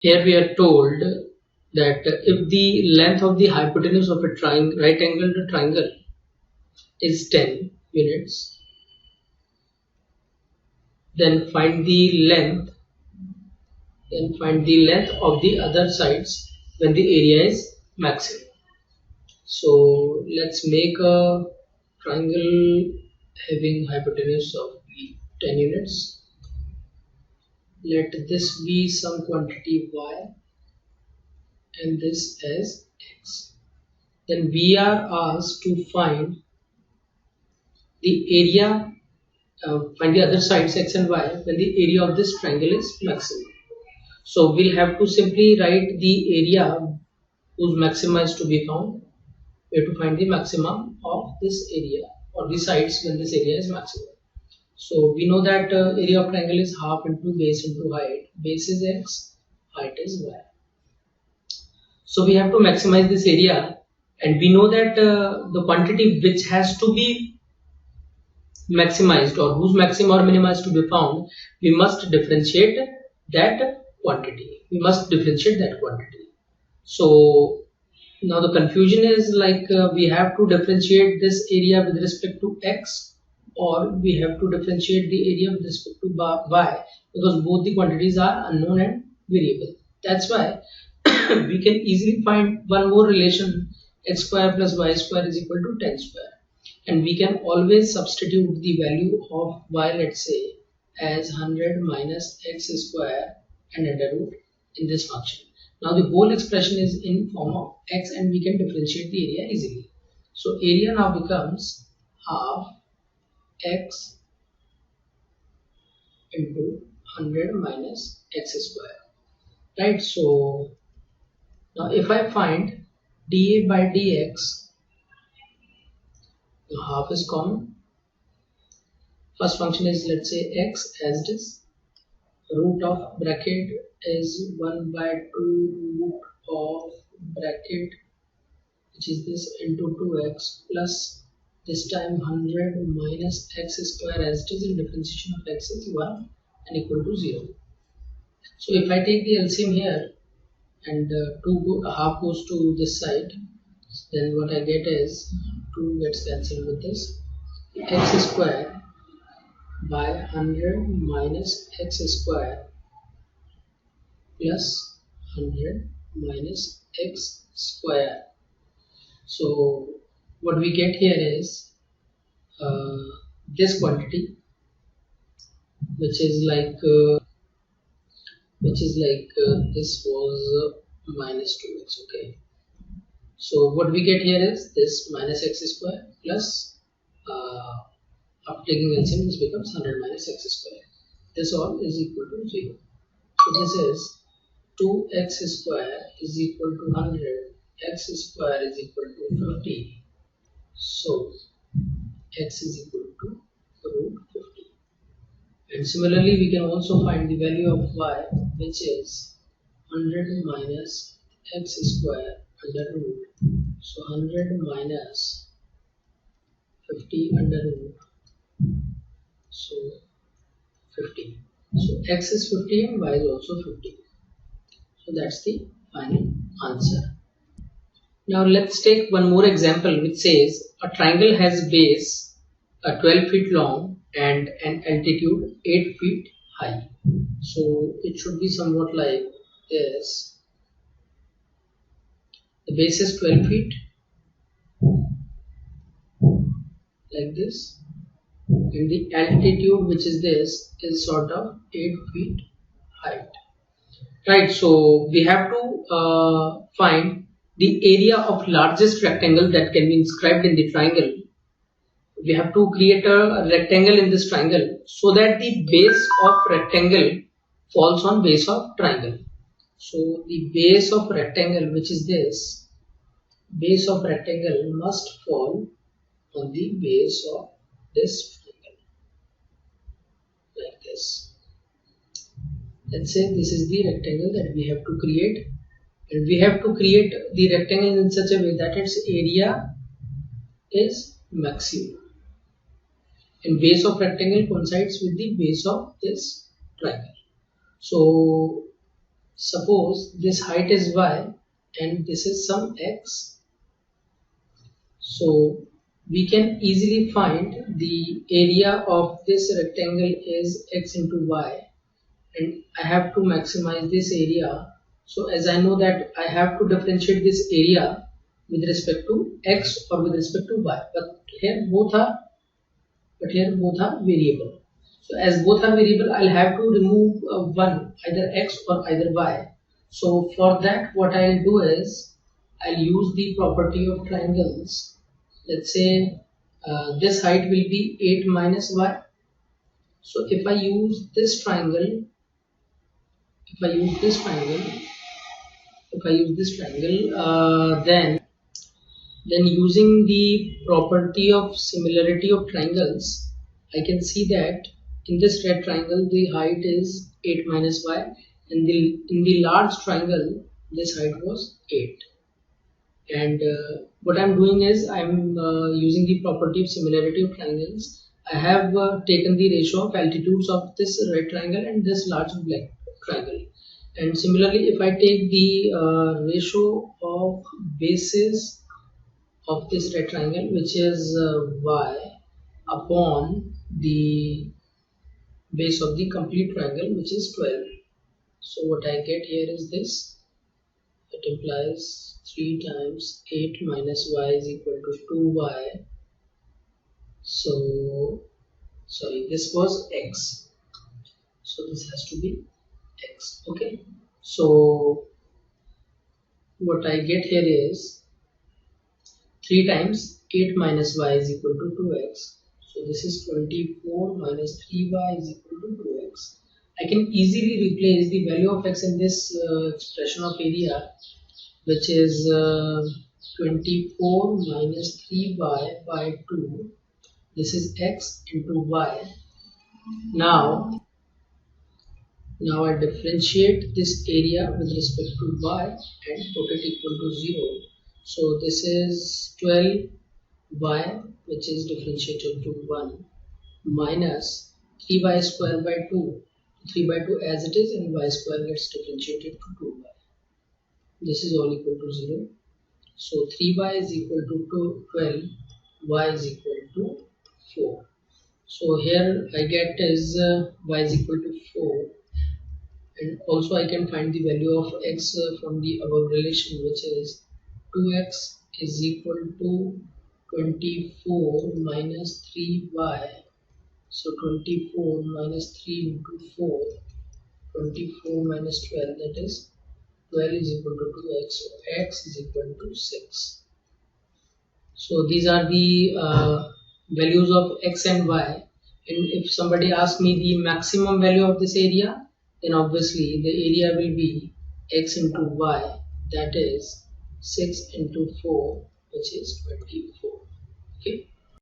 Here we are told that if the length of the hypotenuse of a right angled triangle is 10 units, then find the length of the other sides when the area is maximum. So let's make a triangle having hypotenuse of 10 units. Let this be some quantity y and this as x. Then we are asked to find the area, find the other sides x and y when the area of this triangle is maximum. So we'll have to simply write the area whose maxima is to be found. We have to find the maximum of this area or the sides when this area is maximum. So we know that area of triangle is half into base into height. Base is x, height is y. So we have to maximize this area, and we know that the quantity which has to be maximized or whose maxima or minima is to be found, we must differentiate that quantity. So now the confusion is like we have to differentiate this area with respect to x, or we have to differentiate the area with respect to y, because both the quantities are unknown and variable. That's why we can easily find one more relation, x square plus y square is equal to 10 square, and we can always substitute the value of y, let's say, as 100 minus x square and under root in this function. Now the whole expression is in form of x, and we can differentiate the area easily. So area now becomes half x into 100 minus x square, right? So now if I find dA by dx, the half is common. First function is, let's say, x as it is. Root of bracket is 1 by 2 root of bracket, which is this, into 2x plus this time 100 minus x square as it is, and differentiation of x is 1 and equal to 0. So if I take the LCM here and half goes to this side, then what I get is 2 gets cancelled with this, x square by 100 minus x square plus 100 minus x square. So what we get here is this quantity, which is like this was minus 2x. Okay, so what we get here is this minus x square plus after taking LCM, this becomes 100 minus x square. This all is equal to 0. So this is 2x square is equal to 100, x square is equal to 50. So x is equal to root 50. And similarly, we can also find the value of y, which is 100 minus x square under root. So 100 minus 50 under root. So 50. So x is 50 and y is also 50. So that's the final answer. Now let's take one more example, which says a triangle has base 12 feet long and an altitude 8 feet high. So it should be somewhat like this. The base is 12 feet, like this, and the altitude, which is this, is sort of 8 feet height. Right, so we have to find the area of largest rectangle that can be inscribed in the triangle. We have to create a rectangle in this triangle so that the base of rectangle falls on base of triangle. So the base of rectangle, which is this, base of rectangle must fall on the base of this triangle, like this. Let's say this is the rectangle that we have to create, and we have to create the rectangle in such a way that its area is maximum, and base of rectangle coincides with the base of this triangle. So suppose this height is y and this is some x, so we can easily find the area of this rectangle is x into y, and I have to maximize this area. So as I know that I have to differentiate this area with respect to x or with respect to y, but here both are variable. So as both are variable, I'll have to remove one, either x or either y. So for that, what I'll do is I'll use the property of triangles. Let's say this height will be 8 minus y. So if I use this triangle, then using the property of similarity of triangles, I can see that in this red triangle the height is 8 minus y, and in the large triangle this height was 8. And what I'm doing is I'm using the property of similarity of triangles. I have taken the ratio of altitudes of this red triangle and this large black triangle. And similarly, if I take the ratio of bases of this red triangle, which is y upon the base of the complete triangle, which is 12. So what I get here is this. It implies 3 times 8 minus y is equal to 2y. So sorry, this was x, so this has to be x. Okay, so what I get here is 3 times 8 minus y is equal to 2x. So this is 24 minus 3y is equal to 2x. I can easily replace the value of x in this expression of area, which is 24 minus 3y by 2. This is x into y. Now I differentiate this area with respect to y and put it equal to 0. So this is 12y, which is differentiated to 1, minus 3y square by 2. 3 by 2 as it is, and y square gets differentiated to 2y. This is all equal to 0. So 3y is equal to 12, y is equal to 4. So here I get is y is equal to 4, and also I can find the value of x from the above relation, which is 2x is equal to 24 minus 3y. So 24 minus 3 into 4, 24 minus 12, that is 12 is equal to 2x, so x is equal to 6. So these are the values of x and y, and if somebody asks me the maximum value of this area, then obviously the area will be x into y, that is 6 into 4, which is 24. Okay.